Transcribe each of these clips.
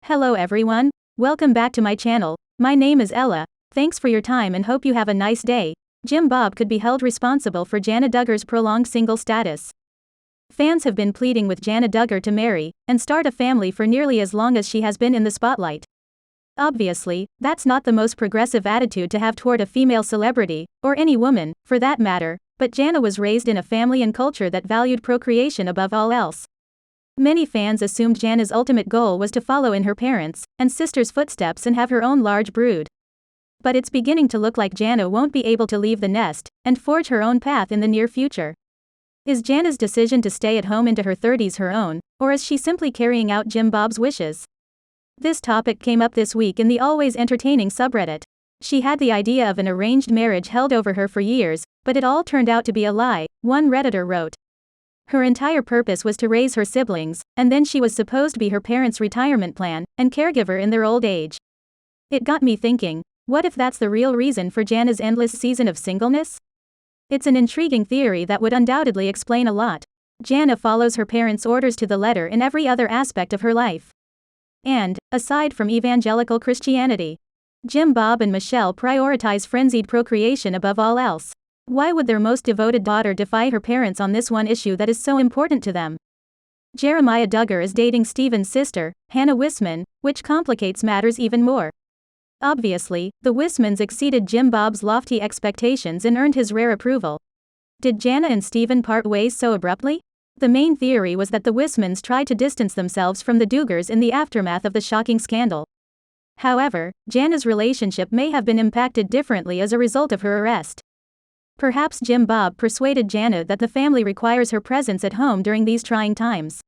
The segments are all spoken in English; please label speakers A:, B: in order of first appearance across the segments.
A: Hello everyone, welcome back to my channel. My name is Ella. Thanks for your time and hope you have a nice day. Jim Bob could be held responsible for Jana Duggar's prolonged single status. Fans have been pleading with Jana Duggar to marry and start a family for nearly as long as she has been in the spotlight. Obviously, that's not the most progressive attitude to have toward a female celebrity, or any woman, for that matter, but Jana was raised in a family and culture that valued procreation above all else. Many fans assumed Jana's ultimate goal was to follow in her parents' and sisters' footsteps and have her own large brood. But it's beginning to look like Jana won't be able to leave the nest and forge her own path in the near future. Is Jana's decision to stay at home into her 30s her own, or is she simply carrying out Jim Bob's wishes? This topic came up this week in the always entertaining subreddit. She had the idea of an arranged marriage held over her for years, but it all turned out to be a lie, one Redditor wrote. Her entire purpose was to raise her siblings, and then she was supposed to be her parents' retirement plan and caregiver in their old age. It got me thinking, what if that's the real reason for Jana's endless season of singleness? It's an intriguing theory that would undoubtedly explain a lot. Jana follows her parents' orders to the letter in every other aspect of her life. And, aside from evangelical Christianity, Jim Bob and Michelle prioritize frenzied procreation above all else. Why would their most devoted daughter defy her parents on this one issue that is so important to them? Jeremiah Duggar is dating Stephen's sister, Hannah Wisman, which complicates matters even more. Obviously, the Wismans exceeded Jim Bob's lofty expectations and earned his rare approval. Did Jana and Stephen part ways so abruptly? The main theory was that the Wismans tried to distance themselves from the Duggars in the aftermath of the shocking scandal. However, Jana's relationship may have been impacted differently as a result of her arrest. Perhaps Jim Bob persuaded Jana that the family requires her presence at home during these trying times.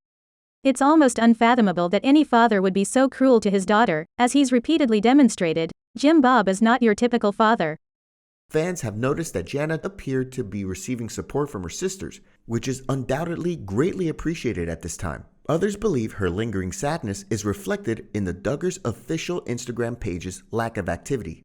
A: It's almost unfathomable that any father would be so cruel to his daughter, as he's repeatedly demonstrated. Jim Bob is not your typical father.
B: Fans have noticed that Jana appeared to be receiving support from her sisters, which is undoubtedly greatly appreciated at this time. Others believe her lingering sadness is reflected in the Duggars' official Instagram page's lack of activity.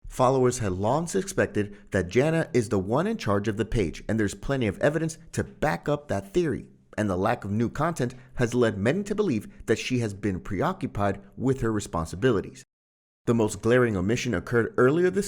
B: Followers had long suspected that Jana is the one in charge of the page, and there's plenty of evidence to back up that theory. And the lack of new content has led many to believe that she has been preoccupied with her responsibilities. The most glaring omission occurred earlier this